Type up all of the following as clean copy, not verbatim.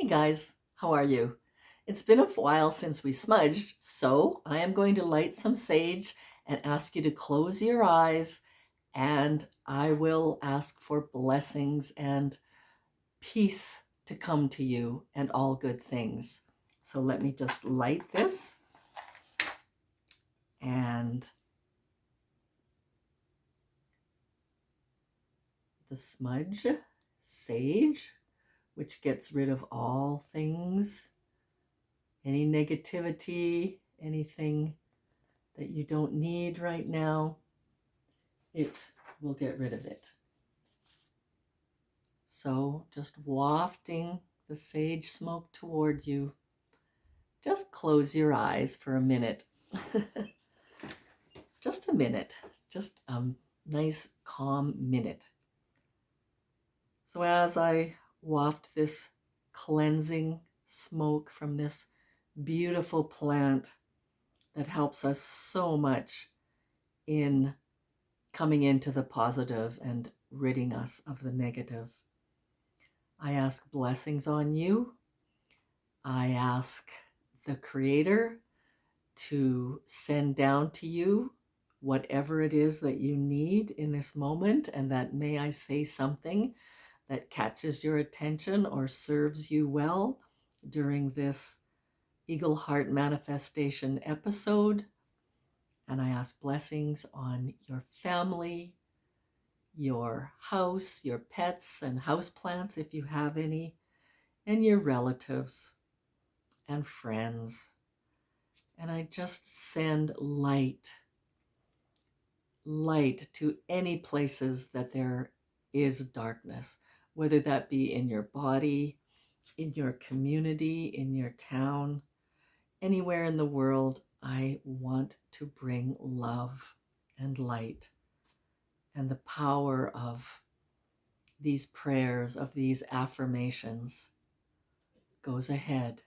Hey guys, how are you? It's been a while since we smudged, so I am going to light some sage and ask you to close your eyes, and I will ask for blessings and peace to come to you and all good things. So let me just light this and the smudge sage, which gets rid of all things, any negativity, anything that you don't need right now. It will get rid of it. So just wafting the sage smoke toward you. Just close your eyes for a minute. Just a minute. Just a nice calm minute. So as I waft this cleansing smoke from this beautiful plant that helps us so much in coming into the positive and ridding us of the negative, I ask blessings on you. I ask the Creator to send down to you whatever it is that you need in this moment, and that may I say something that catches your attention or serves you well during this Eagle Heart Manifestation episode. And I ask blessings on your family, your house, your pets and houseplants if you have any, and your relatives and friends. And I just send light to any places that there is darkness, whether that be in your body, in your community, in your town, anywhere in the world. I want to bring love and light, and the power of these prayers, of these affirmations, goes ahead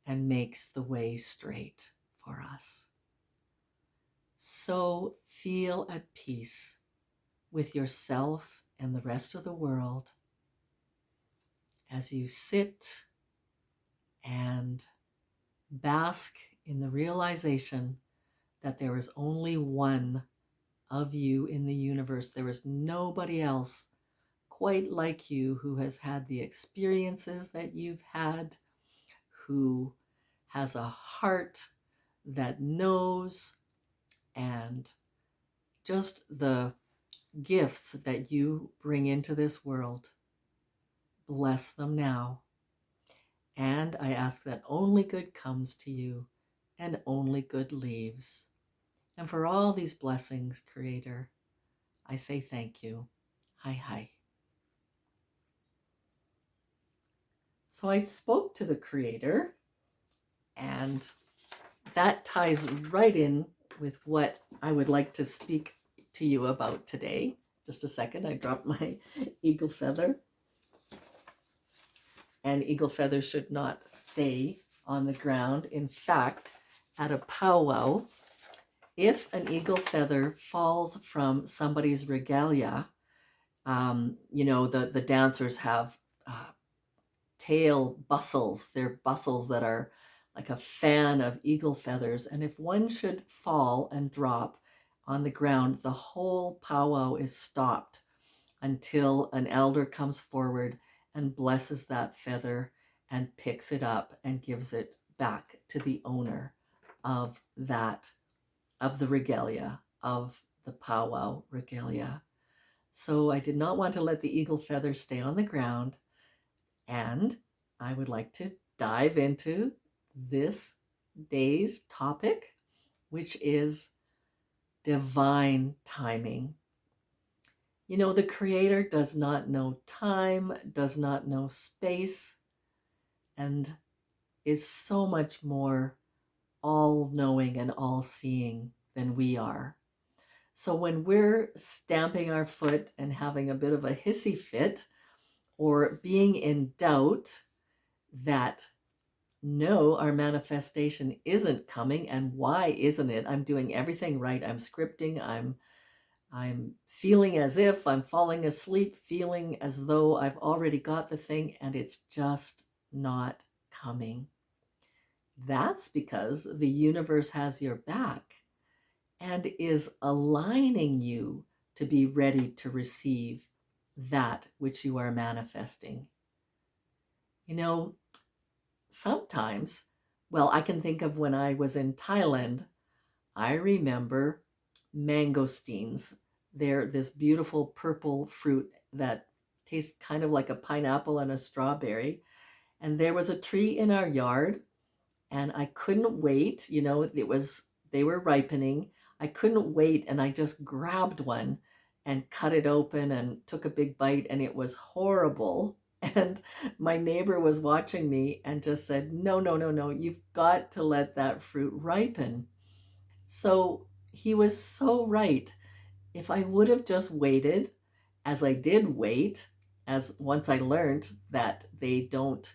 and makes the way straight for us. So feel at peace with yourself and the rest of the world as you sit and bask in the realization that there is only one of you in the universe. There is nobody else quite like you who has had the experiences that you've had, who has a heart that knows, and just the gifts that you bring into this world. Bless them now. And I ask that only good comes to you and only good leaves. And for all these blessings, Creator, I say thank you. Hi, hi. So I spoke to the Creator, and that ties right in with what I would like to speak to you about today. Just a second, I dropped my eagle feather. And eagle feathers should not stay on the ground. In fact, at a powwow, if an eagle feather falls from somebody's regalia, the dancers have tail bustles. They're bustles that are like a fan of eagle feathers. And if one should fall and drop on the ground, the whole powwow is stopped until an elder comes forward and blesses that feather and picks it up and gives it back to the owner of the regalia, of the powwow regalia. So I did not want to let the eagle feather stay on the ground, and I would like to dive into this day's topic, which is divine timing. You know, the Creator does not know time, does not know space, and is so much more all-knowing and all-seeing than we are. So when we're stamping our foot and having a bit of a hissy fit, or being in doubt that no, our manifestation isn't coming, and why isn't it? I'm doing everything right. I'm scripting. I'm feeling as if I'm falling asleep, feeling as though I've already got the thing, and it's just not coming. That's because the universe has your back and is aligning you to be ready to receive that which you are manifesting. You know, sometimes, well, I can think of when I was in Thailand, I remember mangosteens. They're this beautiful purple fruit that tastes kind of like a pineapple and a strawberry. And there was a tree in our yard, and I couldn't wait. They were ripening. I couldn't wait, and I just grabbed one and cut it open and took a big bite, and it was horrible. And my neighbor was watching me and just said, "No, no, no, no, you've got to let that fruit ripen." So he was so right. If I would have just waited, as I did wait, as once I learned that they don't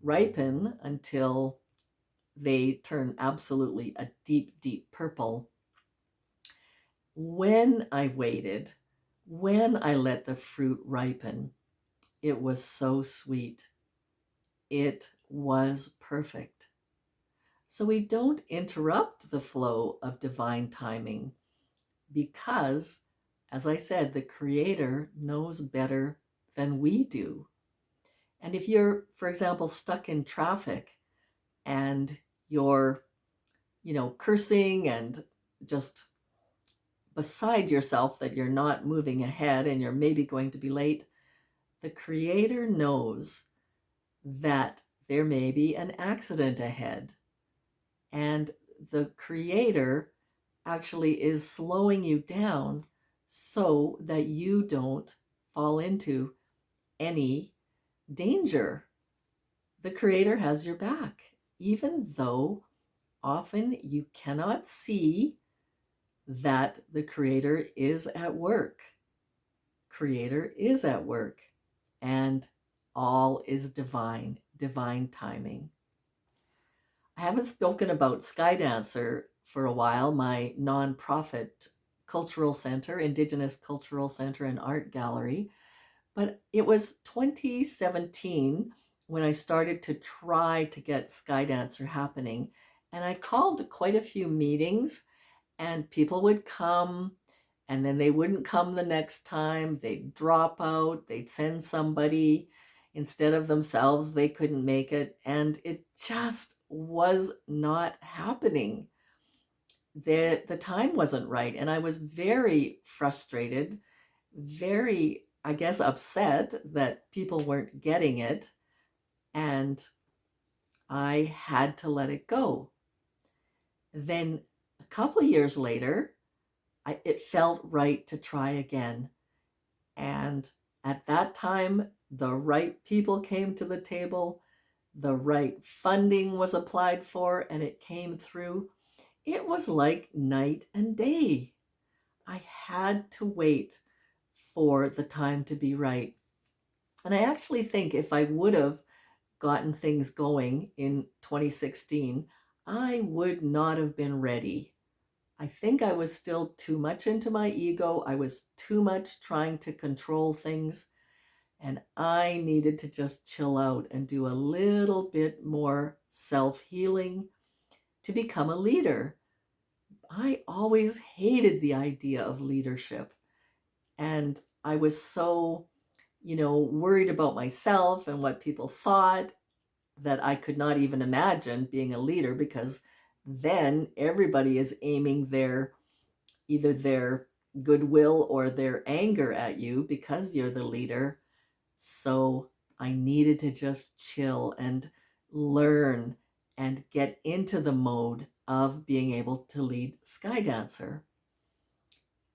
ripen until they turn absolutely a deep, deep purple. When I waited, when I let the fruit ripen, it was so sweet. It was perfect. So we don't interrupt the flow of divine timing because, as I said, the Creator knows better than we do. And if you're, for example, stuck in traffic and you're, cursing and just beside yourself that you're not moving ahead and you're maybe going to be late, the Creator knows that there may be an accident ahead. And the Creator actually is slowing you down so that you don't fall into any danger. The Creator has your back, even though often you cannot see that the Creator is at work. Creator is at work, and all is divine, divine timing. I haven't spoken about Skydancer for a while, my nonprofit cultural center, Indigenous Cultural Center and Art Gallery, but it was 2017 when I started to try to get Skydancer happening, and I called quite a few meetings, and people would come and then they wouldn't come the next time. They'd drop out, they'd send somebody instead of themselves. They couldn't make it, and it just was not happening. The time wasn't right, and I was very frustrated, very, I guess, upset that people weren't getting it, and I had to let it go. Then a couple years later, it felt right to try again. And at that time, the right people came to the table, the right funding was applied for, and it came through. It was like night and day. I had to wait for the time to be right. And I actually think if I would have gotten things going in 2016, I would not have been ready. I think I was still too much into my ego. I was too much trying to control things. And I needed to just chill out and do a little bit more self-healing to become a leader. I always hated the idea of leadership. And I was so, worried about myself and what people thought that I could not even imagine being a leader because then everybody is aiming either their goodwill or their anger at you because you're the leader. So I needed to just chill and learn and get into the mode of being able to lead Skydancer.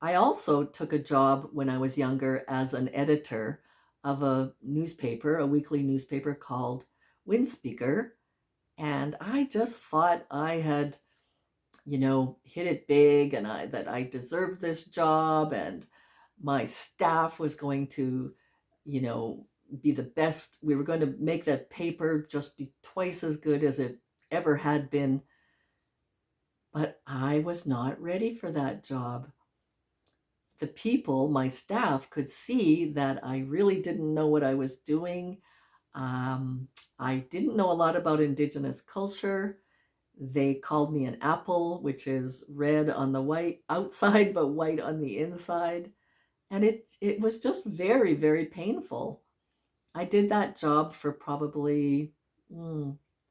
I also took a job when I was younger as an editor of a newspaper, a weekly newspaper called Windspeaker. And I just thought I had, hit it big and that I deserved this job and my staff was going to, be the best. We were going to make that paper just be twice as good as it ever had been. But I was not ready for that job. The people, my staff, could see that I really didn't know what I was doing. I didn't know a lot about Indigenous culture. They called me an apple, which is red on the white outside, but white on the inside. And it was just very, very painful. I did that job for probably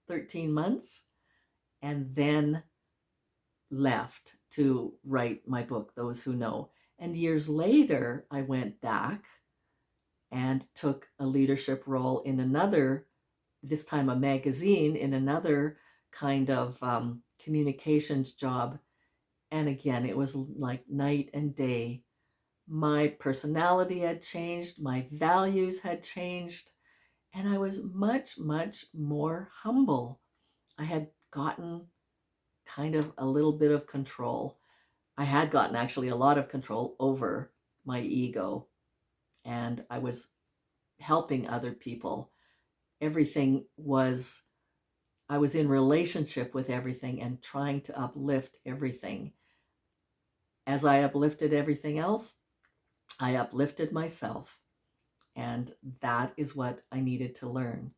13 months and then left to write my book, Those Who Know. And years later, I went back and took a leadership role in another, this time a magazine, in another kind of communications job. And again, it was like night and day. My personality had changed, my values had changed, and I was much, much more humble. I had gotten kind of a little bit of control. I had gotten actually a lot of control over my ego, and I was helping other people. Everything was, I was in relationship with everything and trying to uplift everything. As I uplifted everything else, I uplifted myself. And that is what I needed to learn.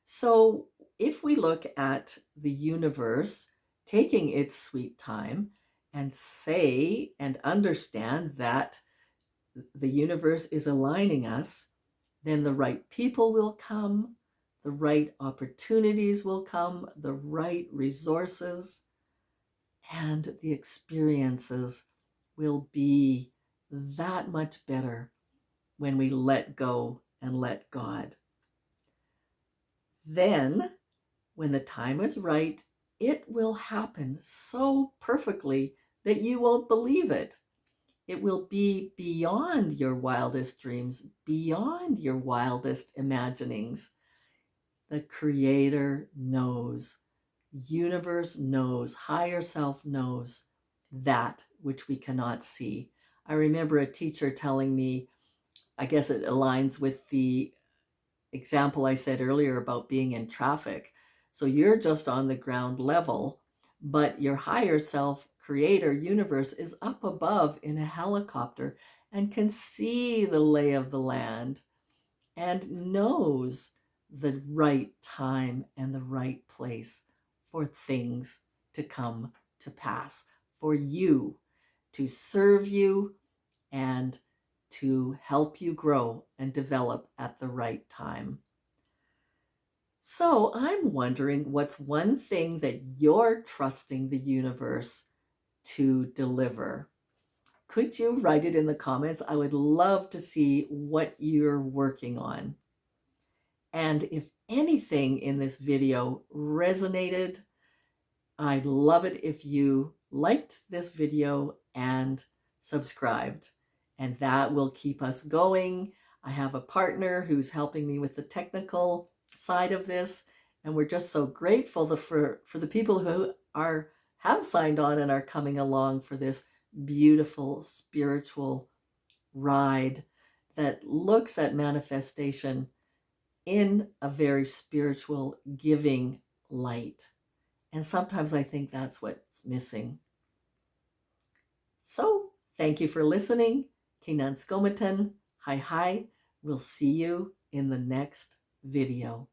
So if we look at the universe taking its sweet time and say and understand that the universe is aligning us, then the right people will come, the right opportunities will come, the right resources, and the experiences will be that much better when we let go and let God. Then, when the time is right, it will happen so perfectly that you won't believe it. It will be beyond your wildest dreams, beyond your wildest imaginings. The Creator knows, universe knows, higher self knows that which we cannot see. I remember a teacher telling me, I guess it aligns with the example I said earlier about being in traffic. So you're just on the ground level, but your higher self, creator, universe is up above in a helicopter and can see the lay of the land and knows the right time and the right place for things to come to pass, for you, to serve you and to help you grow and develop at the right time. So I'm wondering, what's one thing that you're trusting the universe to deliver? Could you write it in the comments? I would love to see what you're working on. And if anything in this video resonated, I'd love it if you liked this video and subscribed. And that will keep us going. I have a partner who's helping me with the technical side of this. And we're just so grateful for the people who have signed on and are coming along for this beautiful spiritual ride that looks at manifestation in a very spiritual, giving light. And sometimes I think that's what's missing. So thank you for listening. Kinan Skomatan. Hi, hi. We'll see you in the next video.